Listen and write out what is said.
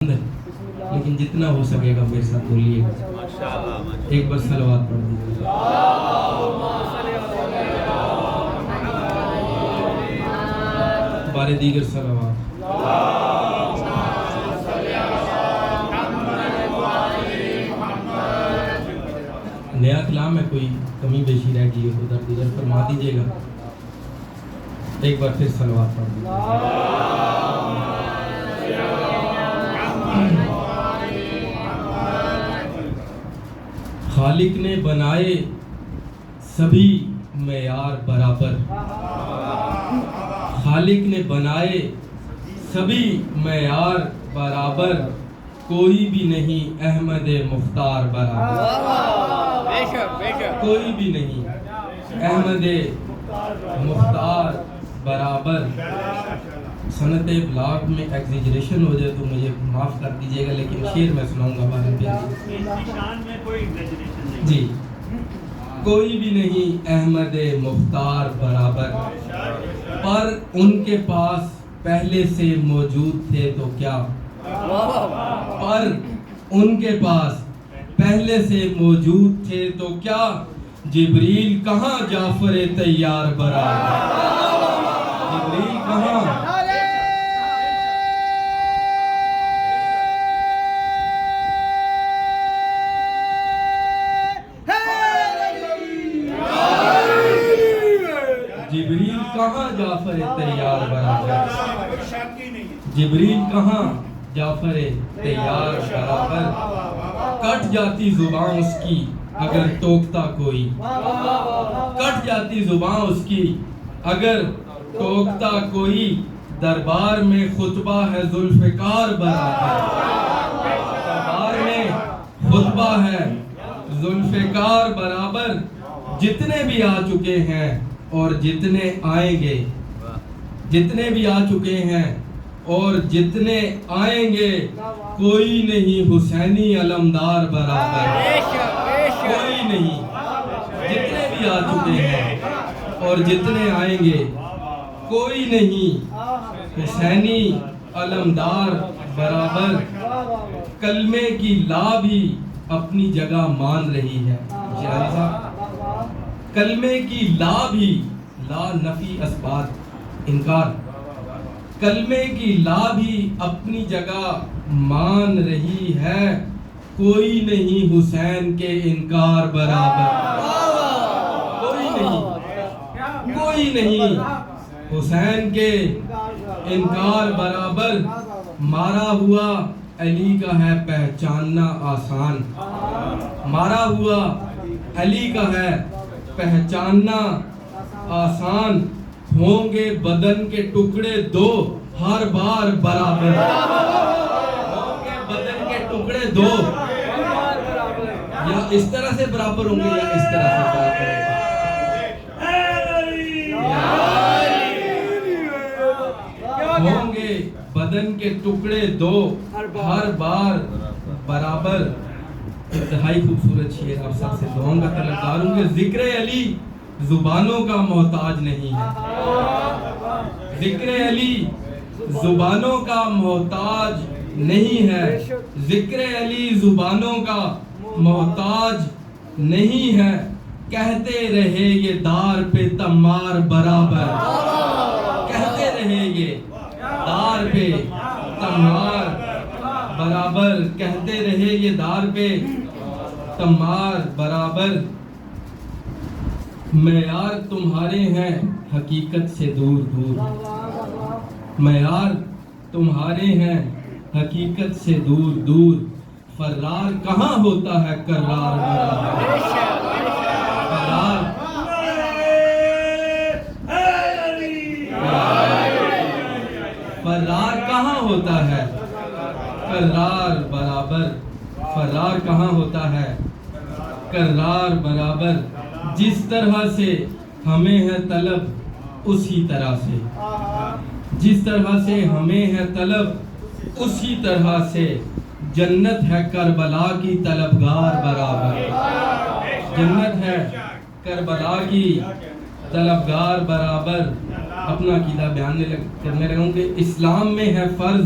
لیکن جتنا ہو سکے گا میرے ساتھ بولیے گا. ایک بار صلوات پڑھ دیجیے. بارے دیگر صلوات. نیا کلام ہے، کوئی کمی بیشی رہ گئی ہو تو درد فرما دیجیے گا. ایک بار پھر صلوات پڑھ دیجیے. خالق نے بنائے سبھی معیار برابر. خالق نے بنائے سبھی معیار برابر، کوئی بھی نہیں احمد مختار برابر. کوئی بھی نہیں احمد مختار برابر. سنت بلاغ میں ایگزیجریشن ہو جائے تو مجھے معاف کر دیجیے گا، لیکن شعر میں سناؤں گا بعد میں. جی، کوئی بھی نہیں احمد مختار برابر، پر ان کے پاس پہلے سے موجود تھے تو کیا. پر ان کے پاس پہلے سے موجود تھے تو کیا، جبریل کہاں جعفر طیار برابر. جبریل کہاں. جبریل کہاں جعفر طیار برابر. جبریل کہاں جعفر طیار برابر. کٹ جاتی زبان اس کی اگر ٹوکتا کوئی. کٹ جاتی زبان اس کی اگر ٹوکتا کوئی، دربار میں خطبہ ہے ذوالفقار برابر. دربار میں خطبہ ہے ذوالفقار برابر. جتنے بھی آ چکے ہیں اور جتنے آئیں گے، جتنے بھی آ چکے ہیں اور جتنے آئیں گے، کوئی نہیں حسینی علمدار برابر. کوئی نہیں. جتنے بھی آ چکے ہیں اور جتنے آئیں گے، کوئی نہیں حسینی علمدار برابر. کلمے کی لا بھی اپنی جگہ مان رہی ہے. کلمے کی لا بھی، لا نفی اثبات انکار، کلمے کی لا بھی اپنی جگہ مان رہی ہے. کوئی نہیں حسین کے انکار برابر. کوئی نہیں، کوئی نہیں حسین کے انکار برابر. مارا ہوا علی کا ہے پہچاننا آسان. مارا ہوا علی کا ہے پہچاننا آسان. ہوں گے بدن کے ٹکڑے دو ہر بار برابر. ہوں گے بدن کے ٹکڑے دو، یا اس طرح سے برابر ہوں گے یا اس طرح سے برابر ہوں گے. ہوں گے بدن کے ٹکڑے دو ہر بار برابر. انتہائی خوبصورت شعر، آپ سب سے دعاؤں کا طلبگار ہوں کہ ذکر علی زبانوں کا محتاج نہیں ہے. ذکر علی زبانوں کا محتاج نہیں ہے. ذکر علی زبانوں کا محتاج نہیں ہے. کہتے رہے یہ دار پہ تمار برابر. کہتے رہے یہ دار پہ تمار برابر. کہتے رہے یہ دار پہ تمار برابر. معیار تمہارے ہیں حقیقت سے دور دور. معیار تمہارے ہیں حقیقت سے دور دور. فرار کہاں ہوتا ہے کرار برابر. فرار فرار کہاں ہوتا ہے کرار برابر. فرار کہاں ہوتا ہے کرار برابر. جس طرح سے ہمیں ہے طلب اسی طرح سے، جس طرح سے ہمیں ہے طلب اسی طرح سے، جنت ہے کربلا کی طلبگار برابر. جنت ہے کربلا کی طلبگار برابر. اپنا عقیدہ بیان کرنے لگا ہوں کہ اسلام میں ہے فرض